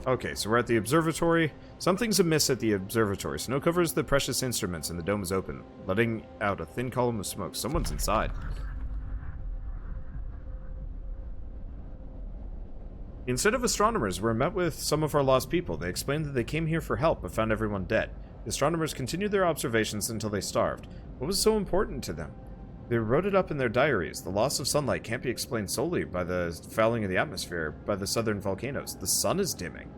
Okay, so we're at the observatory. Something's amiss at the observatory. Snow covers the precious instruments and the dome is open, letting out a thin column of smoke. Someone's inside. Instead of astronomers, we're met with some of our lost people. They explained that they came here for help, but found everyone dead. The astronomers continued their observations until they starved. What was so important to them? They wrote it up in their diaries. The loss of sunlight can't be explained solely by the fouling of the atmosphere by the southern volcanoes. The sun is dimming.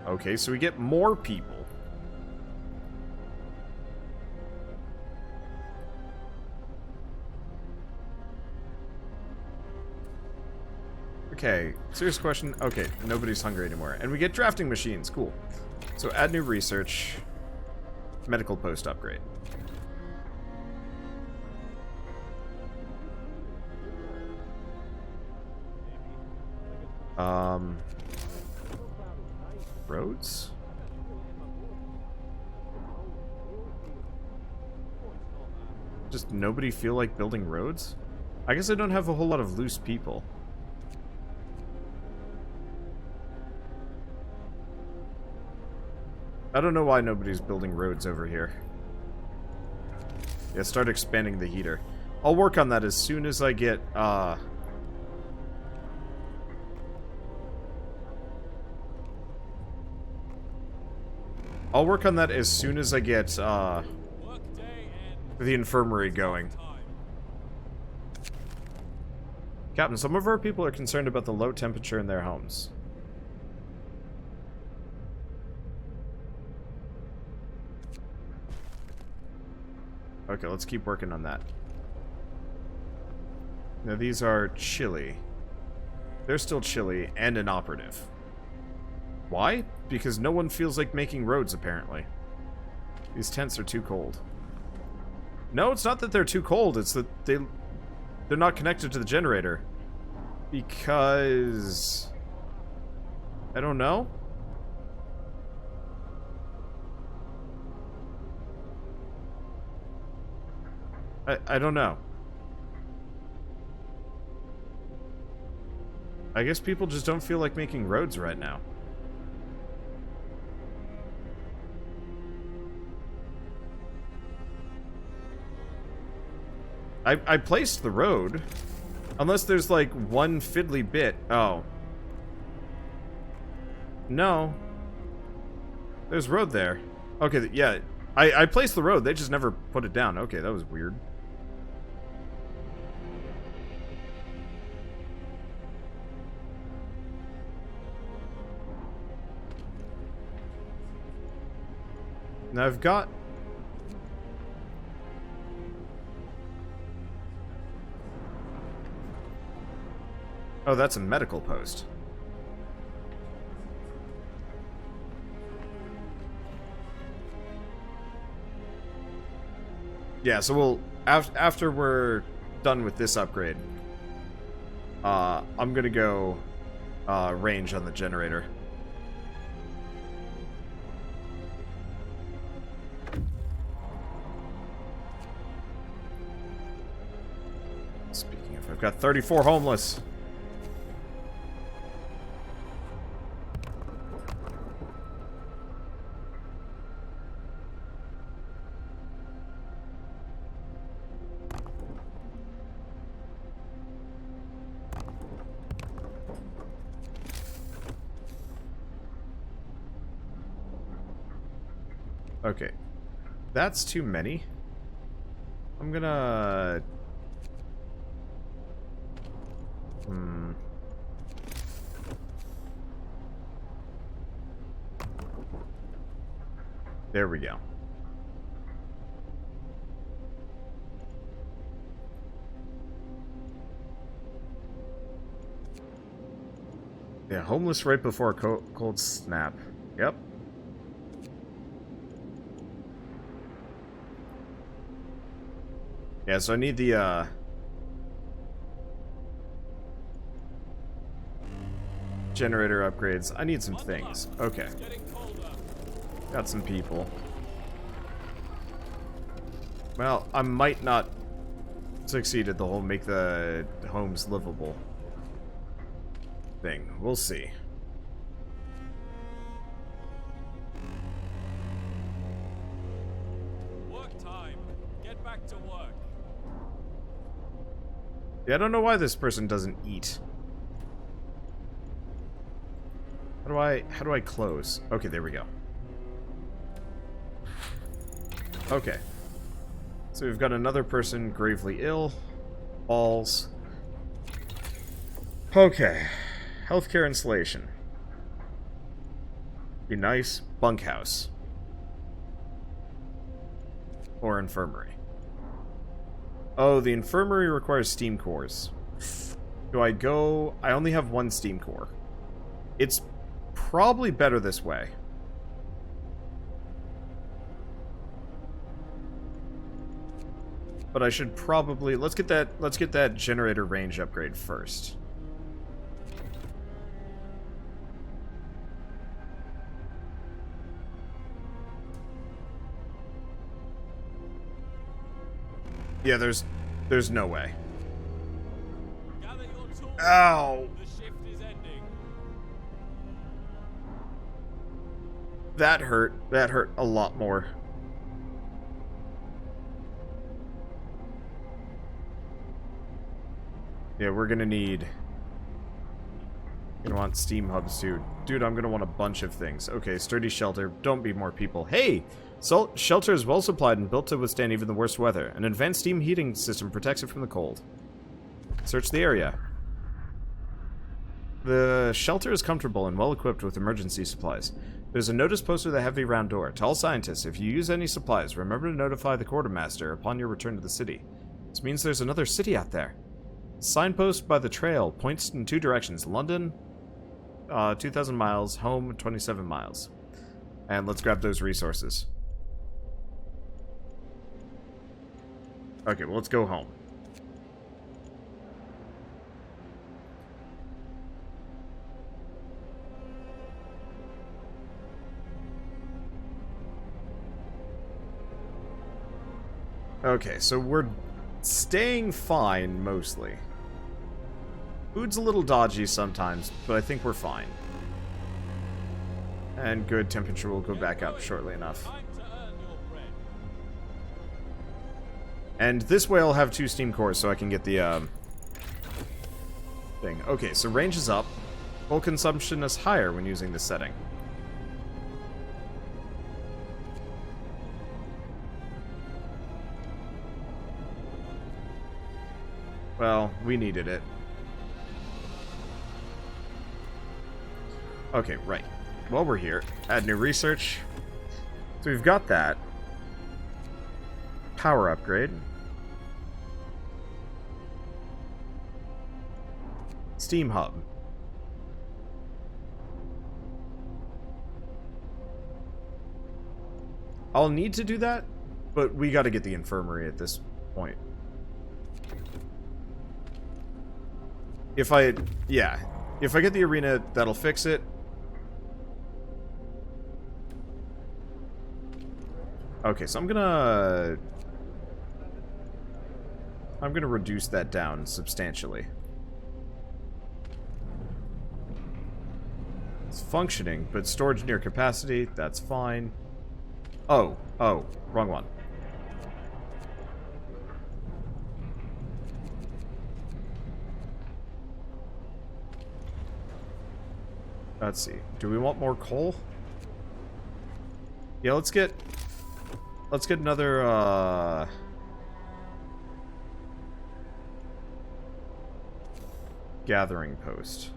Okay, so we get more people. Okay, serious question. Okay, nobody's hungry anymore. And we get drafting machines. Cool. So add new research. Medical post upgrade. Roads? Just nobody feel like building roads? I guess I don't have a whole lot of loose people. I don't know why nobody's building roads over here. Yeah, start expanding the heater. I'll work on that as soon as I get, I'll work on that as soon as I get, the infirmary going. Captain, some of our people are concerned about the low temperature in their homes. Okay, let's keep working on that. Now these are chilly. They're still chilly and inoperative. Why? Because no one feels like making roads, apparently. These tents are too cold. No, it's not that they're too cold, it's that they're not connected to the generator. Because... I don't know? I don't know. I guess people just don't feel like making roads right now. I placed the road. Unless there's like one fiddly bit. Oh. No. There's road there. Okay, yeah. I placed the road, they just never put it down. Okay, that was weird. Now I've got... Oh, that's a medical post. Yeah, so we'll... After we're done with this upgrade, I'm gonna go range on the generator. Speaking of, I've got 34 homeless. Okay. That's too many. I'm gonna... There we go. Yeah, homeless right before a cold snap. Yep. Yeah, so I need the, generator upgrades. I need some things. Okay. Got some people. Well, I might not succeed at the whole make the homes livable. thing. We'll see. Work time. Get back to work. Yeah, I don't know why this person doesn't eat. How do I close? Okay, there we go. Okay. So we've got another person gravely ill. Balls. Okay. Healthcare installation. Be nice. Bunkhouse. Or infirmary. Oh, the infirmary requires steam cores. Do I go... I only have one steam core. It's probably better this way. But I should probably... Let's get that generator range upgrade first. Yeah, there's no way. Ow! The shift is ending. That hurt. That hurt a lot more. Yeah, we're gonna need... Gonna want steam hubs too. Dude, I'm gonna want a bunch of things. Okay, sturdy shelter. Don't be more people. Hey! Shelter is well supplied and built to withstand even the worst weather. An advanced steam heating system protects it from the cold. Search the area. The shelter is comfortable and well equipped with emergency supplies. There's a notice posted with a heavy round door. To all scientists, if you use any supplies, remember to notify the quartermaster upon your return to the city. This means there's another city out there. Signpost by the trail points in two directions. London, 2,000 miles. Home, 27 miles. And let's grab those resources. Okay, well, let's go home. Okay, so we're staying fine, mostly. Food's a little dodgy sometimes, but I think we're fine. And good, temperature will go back up shortly enough. And this way I'll have 2 steam cores so I can get the, thing. Okay, so range is up. Full consumption is higher when using this setting. Well, we needed it. Okay, right. While we're here, add new research. So we've got that. Power upgrade. Steam hub. I'll need to do that, but we gotta get the infirmary at this point. If I get the arena, that'll fix it. Okay, so I'm gonna reduce that down substantially. It's functioning, but storage near capacity, that's fine. Oh, wrong one. Let's see. Do we want more coal? Yeah, let's get another gathering post.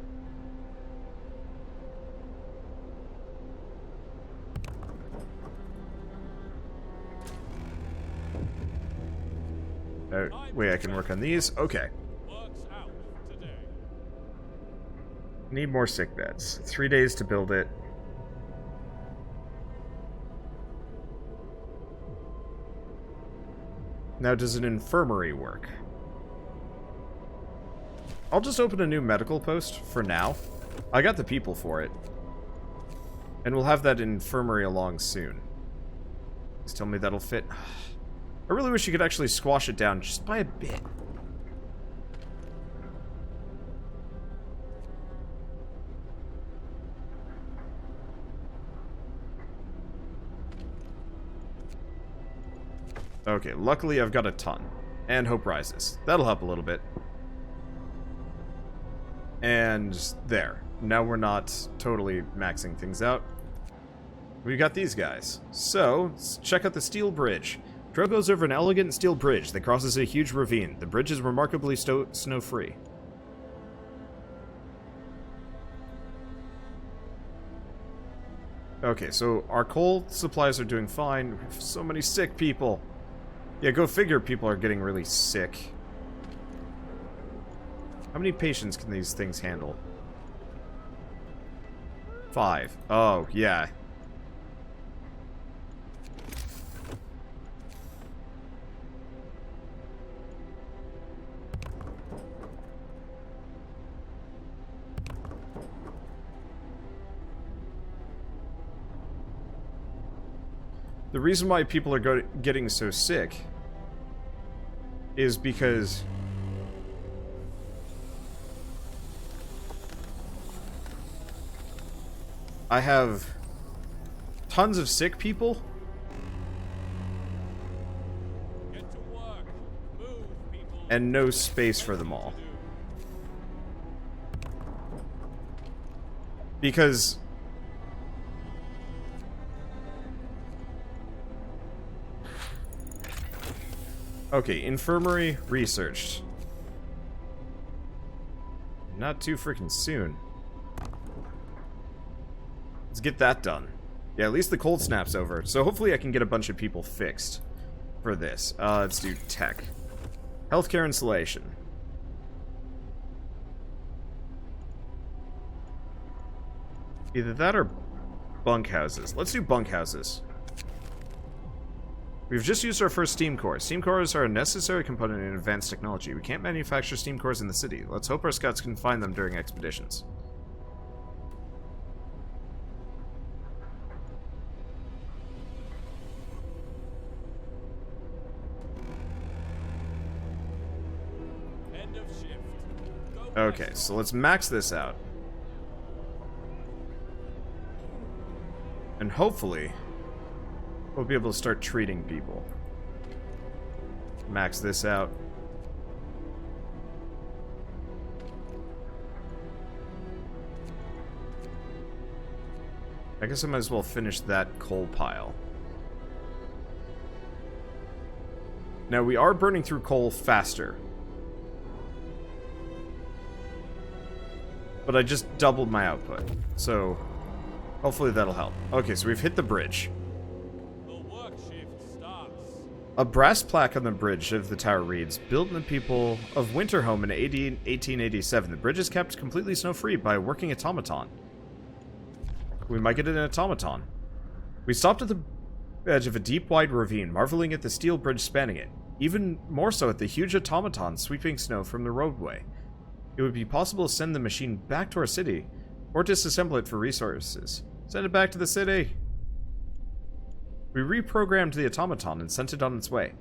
Oh, wait, I can work on these? Okay. Need more sick beds. 3 days to build it. Now, does an infirmary work? I'll just open a new medical post for now. I got the people for it. And we'll have that infirmary along soon. Just tell me that'll fit. I really wish you could actually squash it down just by a bit. Okay, luckily I've got a ton. And Hope Rises. That'll help a little bit. And there. Now we're not totally maxing things out. We got these guys. So, let's check out the steel bridge. Trail goes over an elegant steel bridge that crosses a huge ravine. The bridge is remarkably snow-free. Okay, so our coal supplies are doing fine. We have so many sick people. Yeah, go figure people are getting really sick. How many patients can these things handle? 5. Oh, yeah. The reason why people are getting so sick is because I have tons of sick people. Get to work. Move, people. And no space for them all. Because okay, infirmary researched. Not too freaking soon. Let's get that done. Yeah, at least the cold snap's over. So hopefully I can get a bunch of people fixed for this. Let's do tech. Healthcare installation. Either that or bunkhouses. Let's do bunkhouses. We've just used our first steam cores. Steam cores are a necessary component in advanced technology. We can't manufacture steam cores in the city. Let's hope our scouts can find them during expeditions. End of shift. Go Okay, so let's max this out. And hopefully we'll be able to start treating people. Max this out. I guess I might as well finish that coal pile. Now we are burning through coal faster. But I just doubled my output. So hopefully that'll help. Okay, so we've hit the bridge. A brass plaque on the bridge of the tower reads, "Built in the people of Winterhome in 1887. The bridge is kept completely snow-free by a working automaton." We might get an automaton. We stopped at the edge of a deep, wide ravine, marveling at the steel bridge spanning it. Even more so at the huge automaton sweeping snow from the roadway. It would be possible to send the machine back to our city, or disassemble it for resources. Send it back to the city! We reprogrammed the automaton and sent it on its way.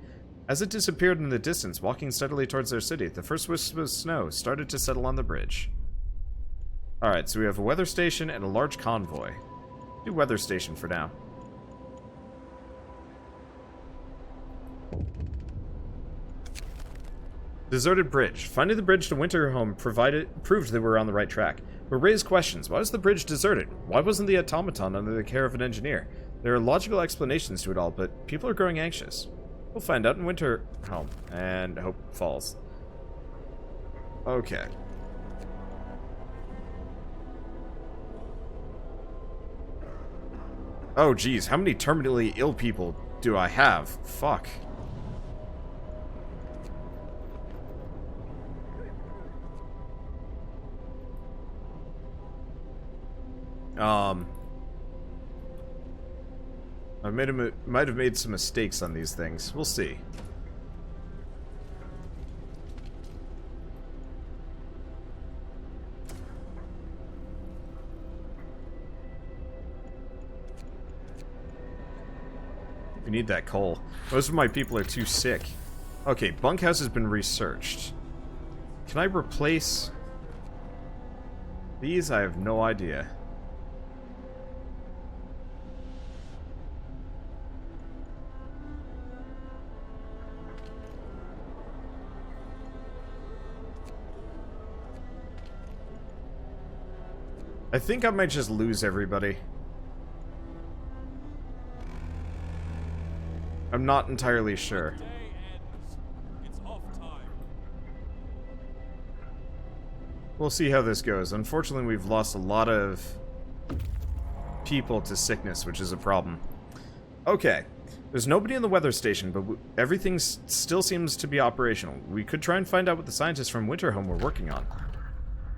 As it disappeared in the distance, walking steadily towards their city, the first wisps of snow started to settle on the bridge. Alright, so we have a weather station and a large convoy. Do weather station for now. Deserted bridge. Finding the bridge to Winterhome proved that we were on the right track. But raised questions. Why was the bridge deserted? Why wasn't the automaton under the care of an engineer? There are logical explanations to it all, but people are growing anxious. We'll find out in Winterhome and Hope Falls. Okay. Oh, geez. How many terminally ill people do I have? Fuck. I might have made some mistakes on these things. We'll see. We need that coal. Most of my people are too sick. Okay, bunkhouse has been researched. Can I replace these? I have no idea. I think I might just lose everybody. I'm not entirely sure. Day ends. It's off time. We'll see how this goes. Unfortunately, we've lost a lot of people to sickness, which is a problem. Okay. There's nobody in the weather station, but everything still seems to be operational. We could try and find out what the scientists from Winterhome were working on.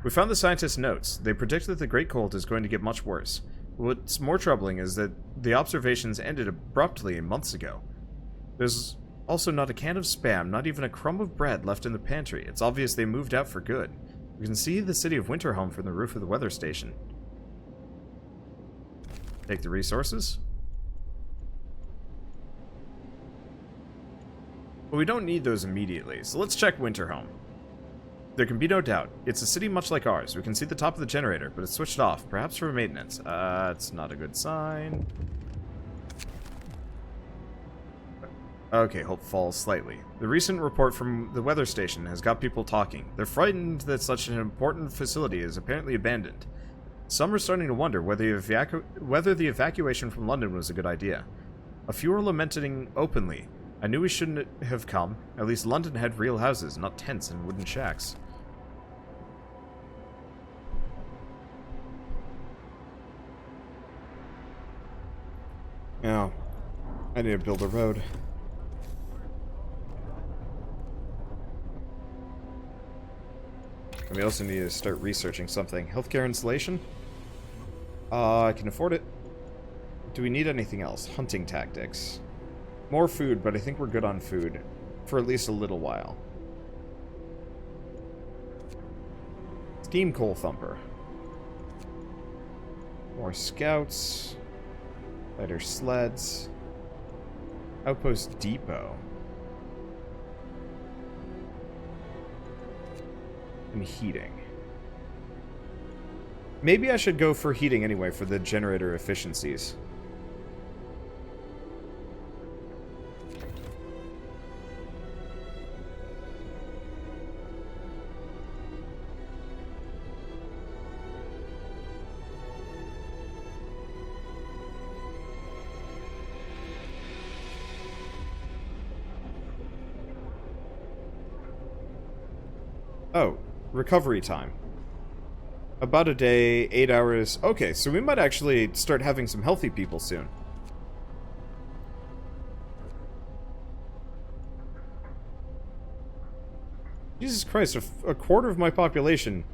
We found the scientists' notes. They predict that the Great Cold is going to get much worse. What's more troubling is that the observations ended abruptly months ago. There's also not a can of Spam, not even a crumb of bread left in the pantry. It's obvious they moved out for good. We can see the city of Winterhome from the roof of the weather station. Take the resources. But we don't need those immediately, so let's check Winterhome. There can be no doubt. It's a city much like ours. We can see the top of the generator, but it's switched off, perhaps for maintenance. It's not a good sign. Okay, hope falls slightly. The recent report from the weather station has got people talking. They're frightened that such an important facility is apparently abandoned. Some are starting to wonder whether the evacuation from London was a good idea. A few are lamenting openly. I knew we shouldn't have come. At least London had real houses, not tents and wooden shacks. Now, I need to build a road. And we also need to start researching something. Healthcare installation? I can afford it. Do we need anything else? Hunting tactics. More food, but I think we're good on food. For at least a little while. Steam coal thumper. More scouts. Lighter sleds. Outpost depot. And heating. Maybe I should go for heating anyway for the generator efficiencies. Oh, recovery time. About a day, 8 hours. Okay, so we might actually start having some healthy people soon. Jesus Christ, a quarter of my population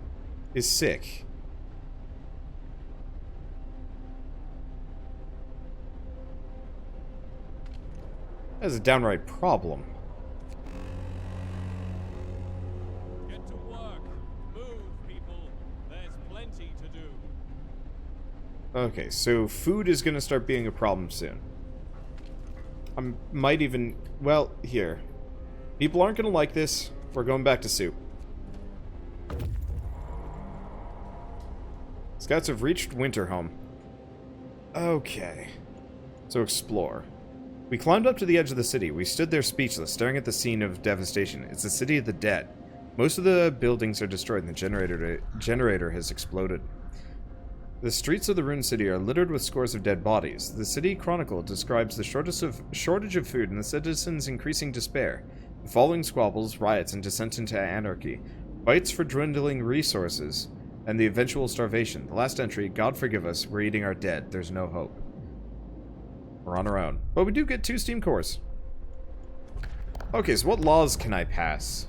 is sick. That is a downright problem. Get to work. Move, people. There's plenty to do. Okay, so food is going to start being a problem soon. I might even... Well, here. People aren't going to like this. We're going back to soup. Scouts have reached Winterhome. Okay. So explore. We climbed up to the edge of the city. We stood there speechless, staring at the scene of devastation. It's the city of the dead. Most of the buildings are destroyed and the generator has exploded. The streets of the ruined city are littered with scores of dead bodies. The city chronicle describes the shortage of food and the citizens' increasing despair. The following squabbles, riots, and descent into anarchy. Fights for dwindling resources, and the eventual starvation. The last entry, God forgive us, we're eating our dead. There's no hope. We're on our own. But we do get 2 steam cores. Okay, so what laws can I pass?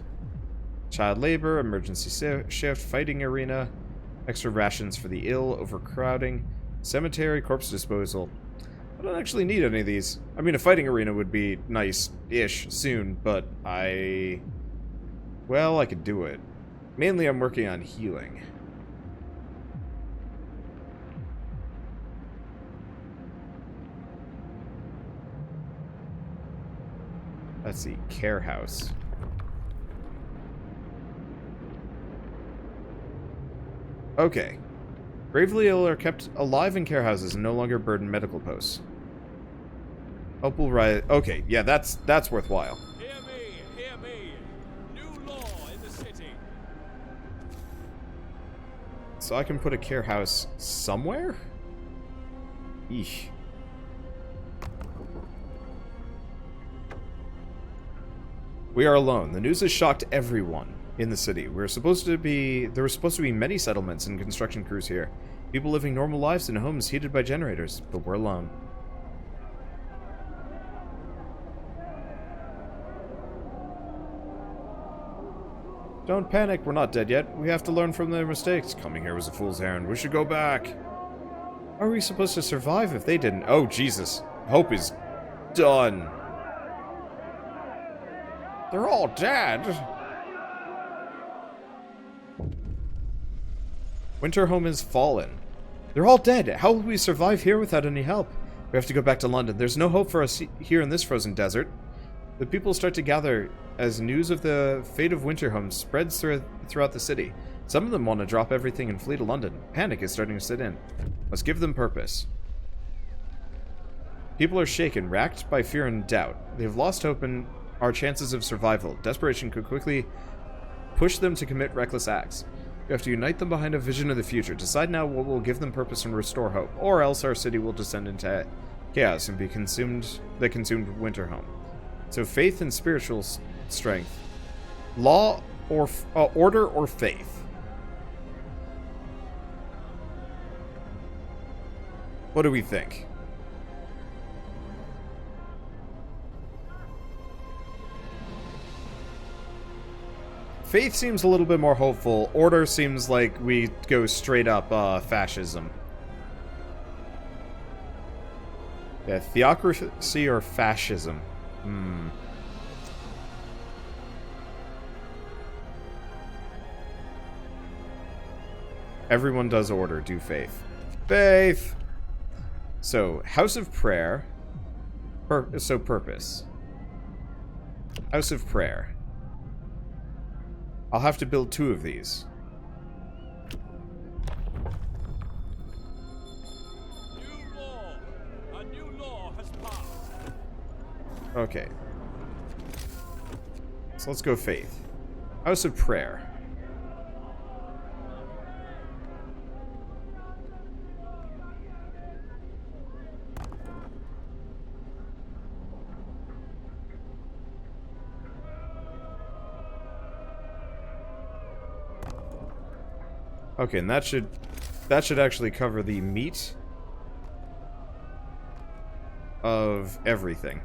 Child labor, emergency shift, fighting arena, extra rations for the ill, overcrowding, cemetery, corpse disposal. I don't actually need any of these. I mean, a fighting arena would be nice-ish soon, but well, I could do it. Mainly I'm working on healing. Let's see, care house. Okay. Gravely ill are kept alive in care houses and no longer burden medical posts. Hope will rise. Okay, yeah, that's worthwhile. Hear me, hear me. New law in the city. so I can put a care house somewhere? Eesh. We are alone. The news has shocked everyone in the city. There were supposed to be many settlements and construction crews here. People living normal lives in homes heated by generators, but we're alone. Don't panic, we're not dead yet. We have to learn from their mistakes. Coming here was a fool's errand. We should go back. How are we supposed to survive if they didn't? Oh, Jesus. Hope is done. They're all dead. Winterhome has fallen. They're all dead. How will we survive here without any help? We have to go back to London. There's no hope for us here in this frozen desert. The people start to gather as news of the fate of Winterhome spreads throughout the city. Some of them want to drop everything and flee to London. Panic is starting to set in. Let's give them purpose. People are shaken, racked by fear and doubt. They've lost hope in our chances of survival. Desperation could quickly push them to commit reckless acts. We have to unite them behind a vision of the future. Decide now what will give them purpose and restore hope, or else our city will descend into chaos and be consumed Winterhome. So faith and spiritual strength. Law or order or faith? What do we think? Faith seems a little bit more hopeful. Order seems like we go straight up fascism. Yeah, theocracy or fascism? Everyone does order, do faith. Faith! So, House of Prayer. Purpose. House of Prayer. I'll have to build 2 of these. A new law has passed. Okay. So let's go faith. House of Prayer. Okay, and that should actually cover the meat of everything.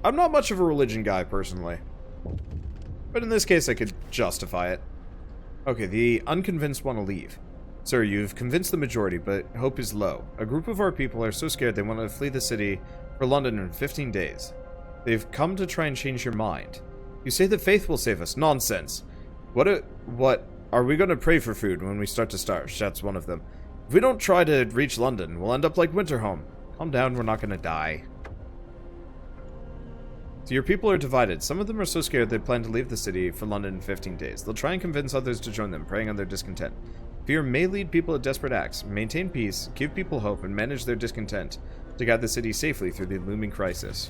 I'm not much of a religion guy, personally. But in this case, I could justify it. Okay, the unconvinced want to leave. Sir, you've convinced the majority, but hope is low. A group of our people are so scared they want to flee the city for London in 15 days. They've come to try and change your mind. You say that faith will save us. Nonsense. What are we going to pray for food when we start to starve? Shouts one of them. If we don't try to reach London, we'll end up like Winterhome. Calm down, we're not going to die. So your people are divided. Some of them are so scared they plan to leave the city for London in 15 days. They'll try and convince others to join them, preying on their discontent. Fear may lead people to desperate acts. Maintain peace, give people hope, and manage their discontent to guide the city safely through the looming crisis.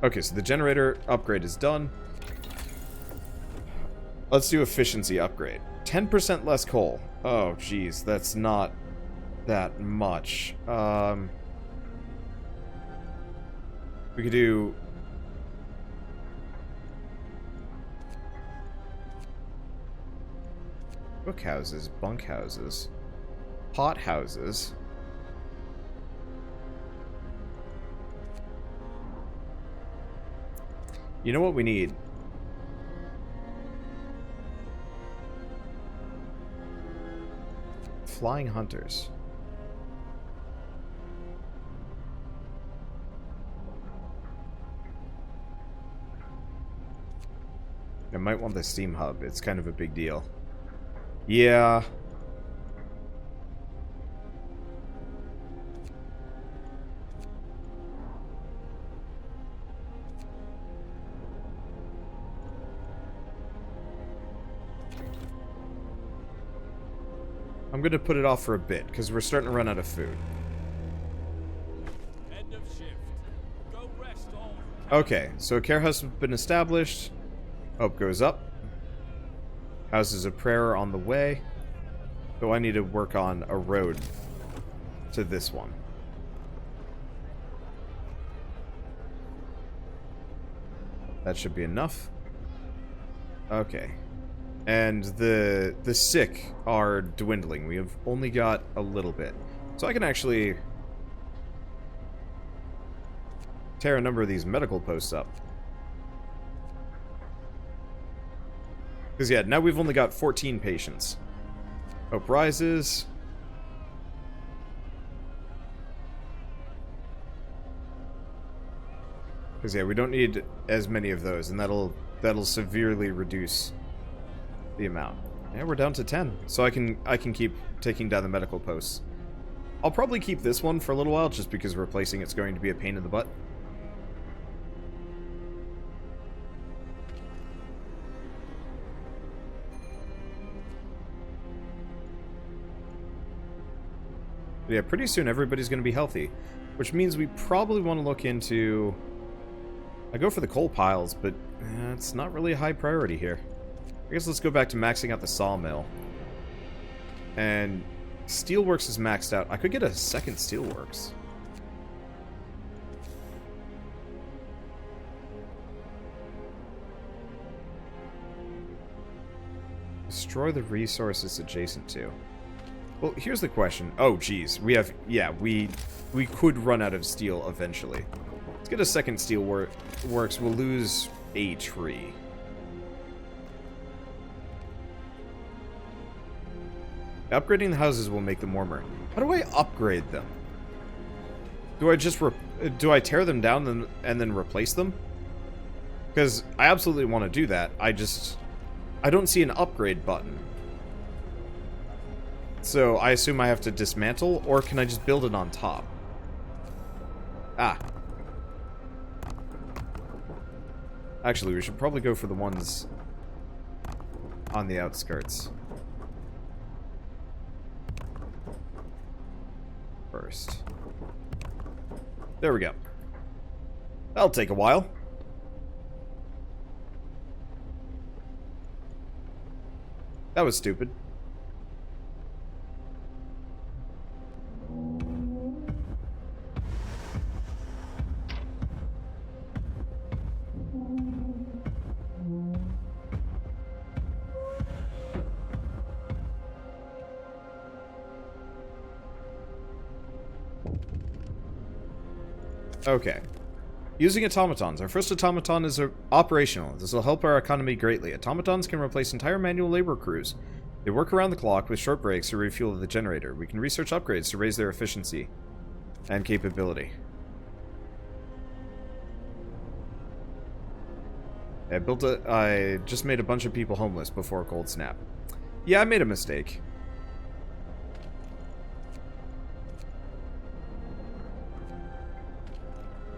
Okay, so the generator upgrade is done. Let's do efficiency upgrade. 10% less coal. Oh, geez, that's not that much. We could do... Cookhouses, bunkhouses, hothouses. You know what we need? Flying hunters. I might want the steam hub. It's kind of a big deal. Yeah. I'm going to put it off for a bit, because we're starting to run out of food. End of shift. Go So rest all. Okay, so a care house has been established. Hope goes up. Houses of prayer on the way. So I need to work on a road to this one. That should be enough. Okay. And the sick are dwindling. We have only got a little bit. So I can actually tear a number of these medical posts up. Because, yeah, now we've only got 14 patients. Hope rises. Because, yeah, we don't need as many of those, and that'll severely reduce the amount. Yeah, we're down to 10, so I can keep taking down the medical posts. I'll probably keep this one for a little while, just because replacing it's going to be a pain in the butt. Yeah, pretty soon everybody's going to be healthy, which means we probably want to look into... I go for the coal piles, but it's not really a high priority here. I guess let's go back to maxing out the sawmill. And steelworks is maxed out. I could get a second steelworks. Destroy the resources adjacent to. Well, here's the question. Oh, geez. We have... Yeah, we could run out of steel eventually. Let's get a second steel works. We'll lose a tree. Upgrading the houses will make them warmer. How do I upgrade them? Do I just... do I tear them down and then replace them? Because I absolutely want to do that. I don't see an upgrade button. So I assume I have to dismantle, or can I just build it on top? Ah. Actually, we should probably go for the ones on the outskirts first. There we go. That'll take a while. That was stupid. Okay. Using automatons. Our first automaton is operational. This will help our economy greatly. Automatons can replace entire manual labor crews. They work around the clock with short breaks to refuel the generator. We can research upgrades to raise their efficiency and capability. I just made a bunch of people homeless before Cold Snap. Yeah, I made a mistake.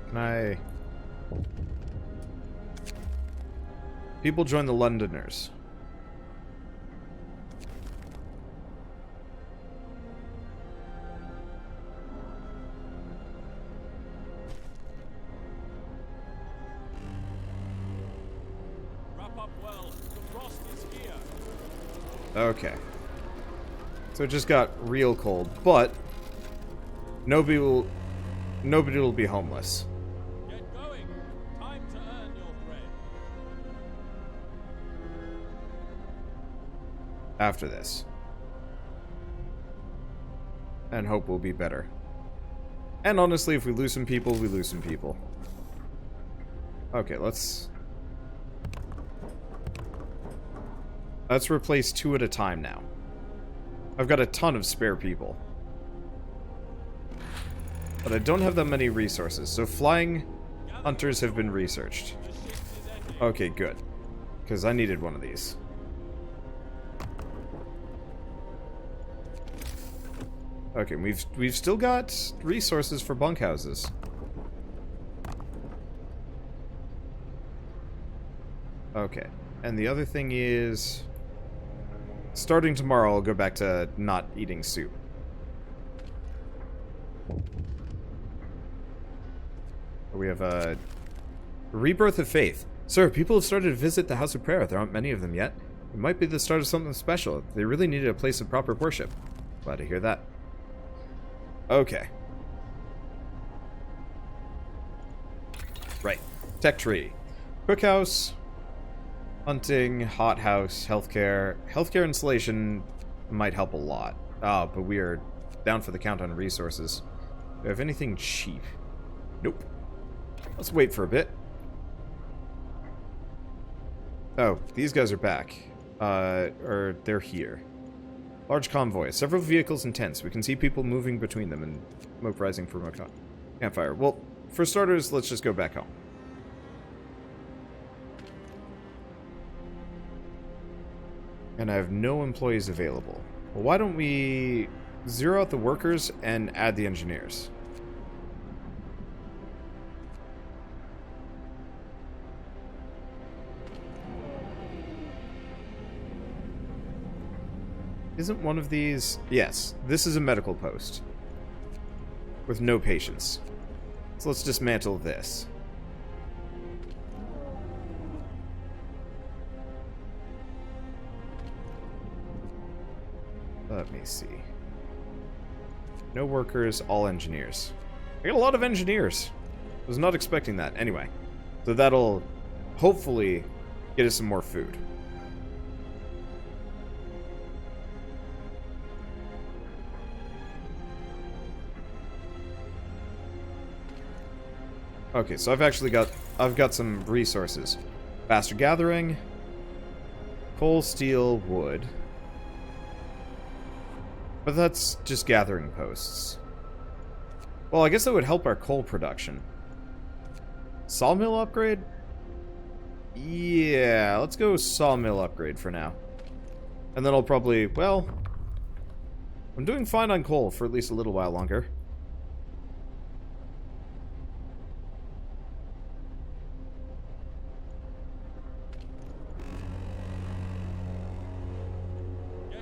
Can I... People join the Londoners. Wrap up well. The frost is here. Okay. So it just got real cold, but nobody will be homeless. Get going. Time to earn your bread. After this. And hope will be better. And honestly, if we lose some people, we lose some people. Okay, let's replace 2 at a time now. I've got a ton of spare people. But I don't have that many resources, so flying hunters have been researched. Okay, good. Because I needed one of these. Okay, we've still got resources for bunkhouses. Okay, and the other thing is... Starting tomorrow, I'll go back to not eating soup. We have a rebirth of faith. Sir, people have started to visit the House of Prayer. There aren't many of them yet. It might be the start of something special. They really needed a place of proper worship. Glad to hear that. Okay. Right. Tech tree. Cookhouse. Hunting. Hothouse. Healthcare. Healthcare installation might help a lot. Ah, but we are down for the count on resources. Do we have anything cheap? Nope. Let's wait for a bit. Oh, these guys are back. Or they're here. Large convoy. Several vehicles and tents. We can see people moving between them and smoke rising from a campfire. Well, for starters, let's just go back home. And I have no employees available. Well, why don't we zero out the workers and add the engineers? Isn't one of these... Yes, this is a medical post. With no patients. So let's dismantle this. Let me see. No workers, all engineers. I got a lot of engineers. I was not expecting that. Anyway. So that'll hopefully get us some more food. Okay, so I've got some resources. Faster gathering, coal, steel, wood. But that's just gathering posts. Well, I guess that would help our coal production. Sawmill upgrade? Yeah, let's go sawmill upgrade for now. And then I'll probably, well, I'm doing fine on coal for at least a little while longer.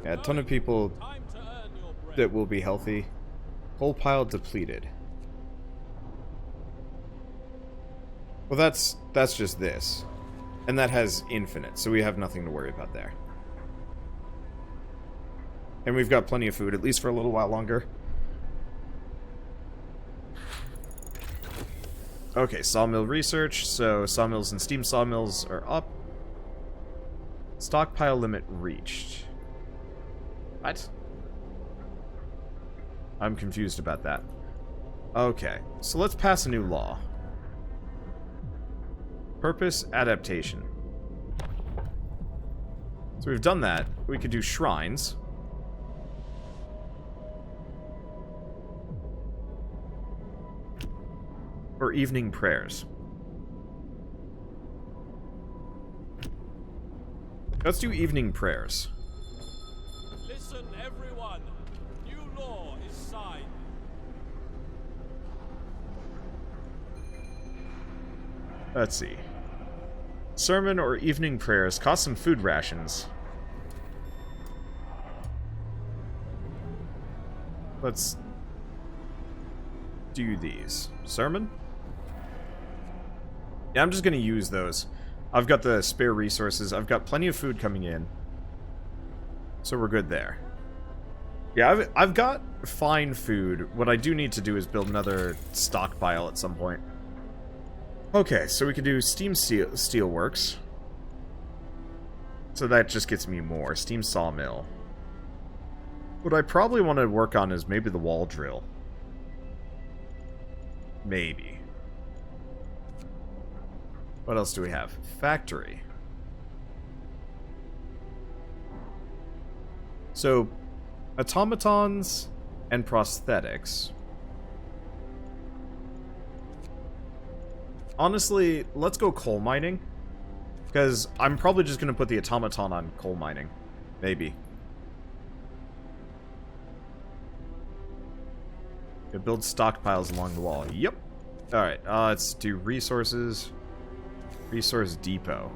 Yeah, a ton of people that will be healthy. Coal pile depleted. Well, that's just this. And that has infinite, so we have nothing to worry about there. And we've got plenty of food, at least for a little while longer. Okay, sawmill research. So sawmills and steam sawmills are up. Stockpile limit reached. What? I'm confused about that. Okay, so let's pass a new law. Purpose, adaptation. So we've done that. We could do shrines. Or evening prayers. Let's do evening prayers. Listen, everyone. New law is signed. Let's see. Sermon or evening prayers cost some food rations. Let's do these. Sermon? Yeah, I'm just gonna use those. I've got the spare resources. I've got plenty of food coming in. So we're good there. Yeah, I've got fine food. What I do need to do is build another stockpile at some point. Okay, so we can do steam steelworks. So that just gets me more. Steam sawmill. What I probably want to work on is maybe the wall drill. Maybe. What else do we have? Factory. So, automatons and prosthetics. Honestly, let's go coal mining. Because I'm probably just going to put the automaton on coal mining. Maybe. Yeah, build stockpiles along the wall. Yep. Alright, let's do resources. Resource depot.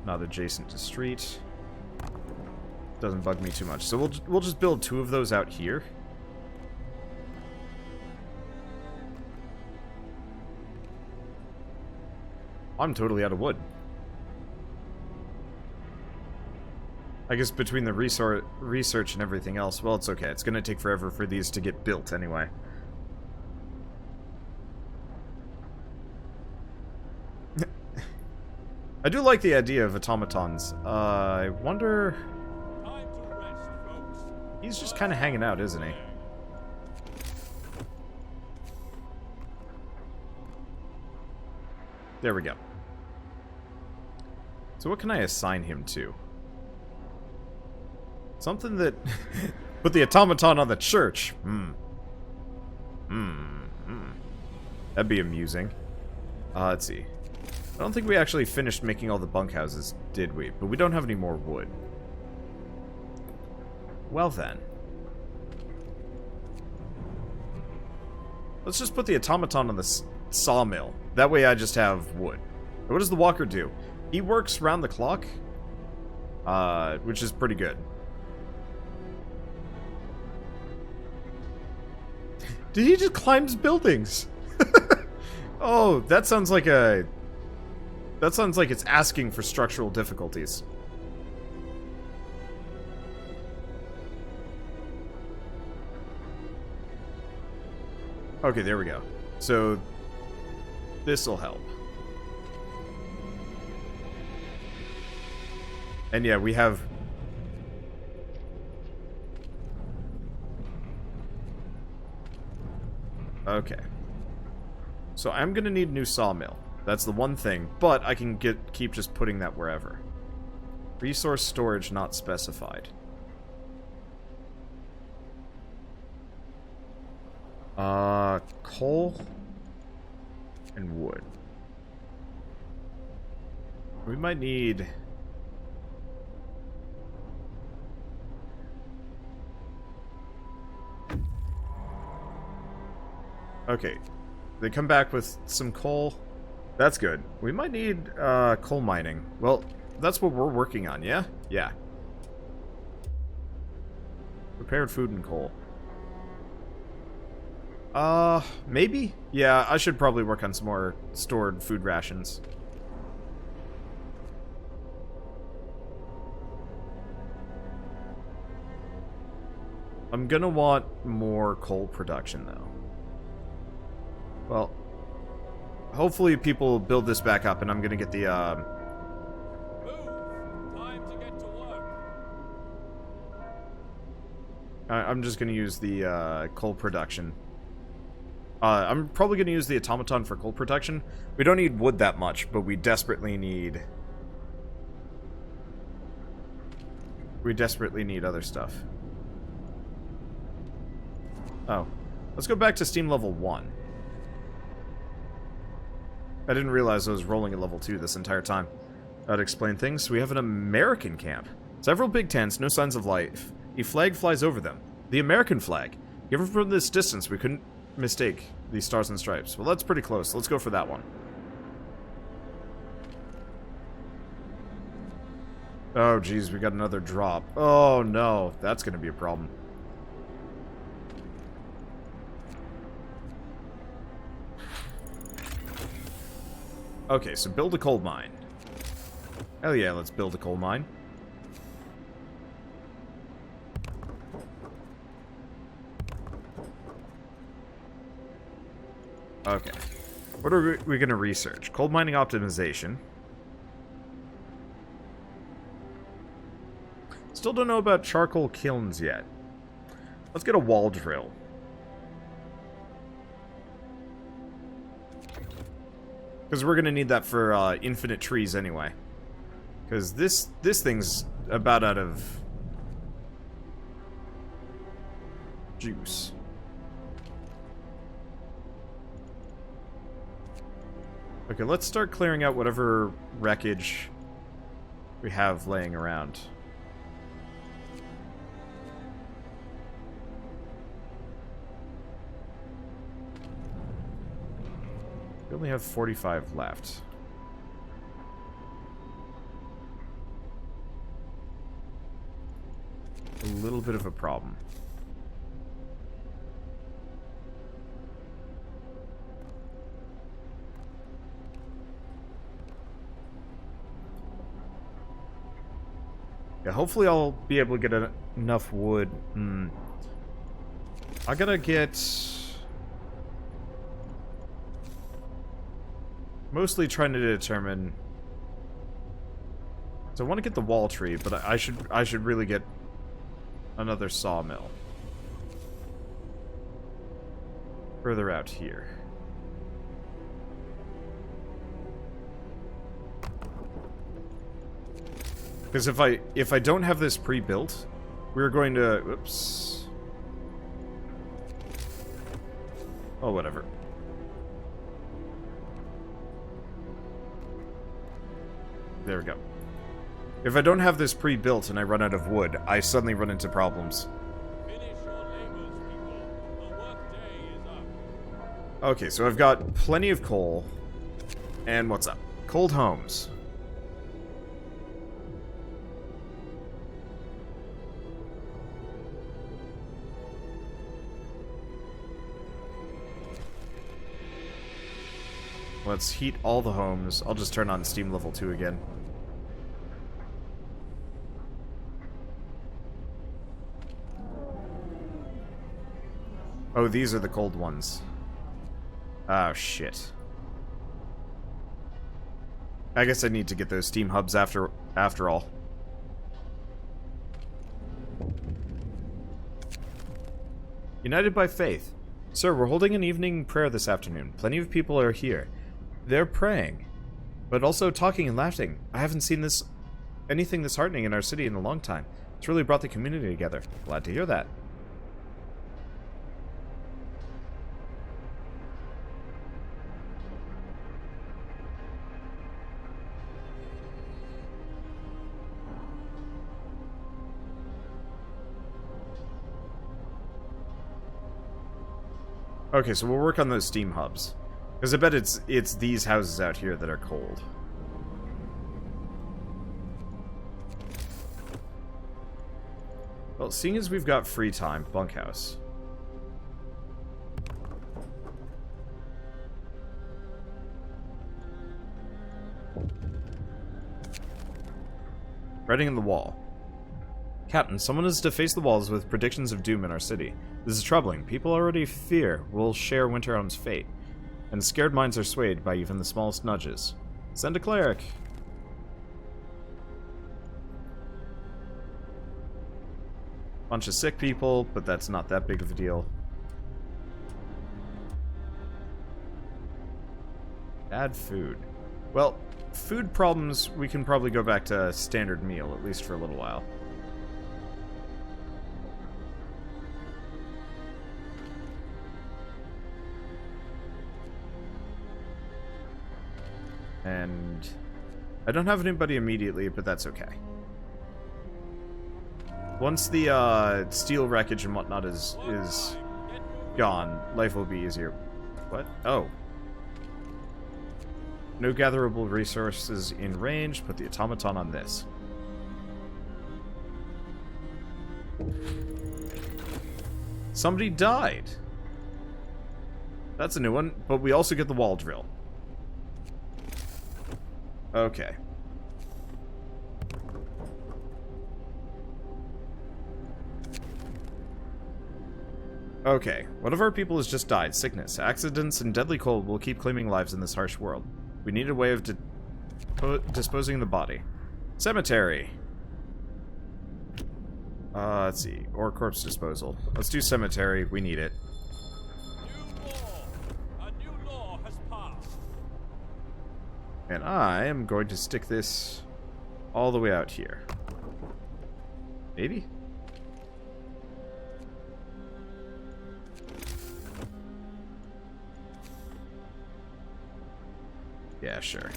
Not adjacent to street. Doesn't bug me too much. So we'll just build 2 of those out here. I'm totally out of wood. I guess between the research and everything else, well, it's okay. It's gonna take forever for these to get built anyway. I do like the idea of automatons. I wonder... Time to rest, folks. He's just kind of hanging out, isn't he? There we go. So what can I assign him to? Something that... Put the automaton on the church. That'd be amusing. Let's see. I don't think we actually finished making all the bunkhouses, did we? But we don't have any more wood. Well then. Let's just put the automaton on the sawmill. That way I just have wood. What does the walker do? He works round the clock. Which is pretty good. Did he just climb buildings? Oh, that sounds like a... That sounds like it's asking for structural difficulties. Okay, there we go. So, this'll help. And yeah, we have... Okay. So I'm gonna need a new sawmill. That's the one thing, but I can keep just putting that wherever. Resource storage not specified. Coal and wood. We might need... Okay. They come back with some coal. That's good. We might need coal mining. Well, that's what we're working on, yeah? Yeah. Prepared food and coal. Maybe? Yeah, I should probably work on some more stored food rations. I'm gonna want more coal production, though. Well, hopefully people build this back up, and I'm gonna get the, Move! Time to get to work. I'm just gonna use the, coal production. I'm probably gonna use the automaton for coal production. We don't need wood that much, but we desperately need... We desperately need other stuff. Oh. Let's go back to steam level 1. I didn't realize I was rolling at level 2 this entire time. That'd explain things. We have an American camp. Several big tents, no signs of life. A flag flies over them. The American flag. Given from this distance, we couldn't mistake the stars and stripes. Well, that's pretty close. Let's go for that one. Oh, geez, we got another drop. Oh, no. That's gonna be a problem. Okay, so build a coal mine. Hell yeah, let's build a coal mine. Okay. What are we going to research? Coal mining optimization. Still don't know about charcoal kilns yet. Let's get a wall drill. Because we're going to need that for infinite trees anyway. Because this thing's about out of juice. Okay, let's start clearing out whatever wreckage we have laying around. We only have 45 left. A little bit of a problem. Yeah, hopefully I'll be able to get enough wood. I gotta get... Mostly trying to determine... So I want to get the wall tree, but I should really get another sawmill. Further out here. Because if I don't have this pre-built, we're going to... Oops. Oh, whatever. There we go. If I don't have this pre-built and I run out of wood, I suddenly run into problems. Finish your labors, people. The workday is up. Okay, so I've got plenty of coal. And what's up? Cold homes. Let's heat all the homes. I'll just turn on steam level 2 again. Oh, these are the cold ones. Oh, shit. I guess I need to get those steam hubs after all. United by faith. Sir, we're holding an evening prayer this afternoon. Plenty of people are here. They're praying, but also talking and laughing. I haven't seen anything this heartening in our city in a long time. It's really brought the community together. Glad to hear that. Okay, so we'll work on those steam hubs. Because I bet it's these houses out here that are cold. Well, seeing as we've got free time, bunkhouse. Writing on the wall. Captain, someone has defaced the walls with predictions of doom in our city. This is troubling. People already fear we'll share Winterhome's fate, and scared minds are swayed by even the smallest nudges. Send a cleric. Bunch of sick people, but that's not that big of a deal. Bad food. Well, food problems, we can probably go back to standard meal, at least for a little while. And I don't have anybody immediately, but that's okay. Once the steel wreckage and whatnot is gone, life will be easier. What? Oh. No gatherable resources in range. Put the automaton on this. Somebody died. That's a new one, but we also get the wall drill. Okay. Okay, one of our people has just died. Sickness, accidents, and deadly cold will keep claiming lives in this harsh world. We need a way of disposing of the body. Cemetery. Let's see. Or corpse disposal. Let's do cemetery. We need it. A new law has passed. And I am going to stick this all the way out here. Maybe? Yeah, sure.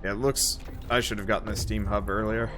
Yeah, it looks... I should have gotten the steam hub earlier.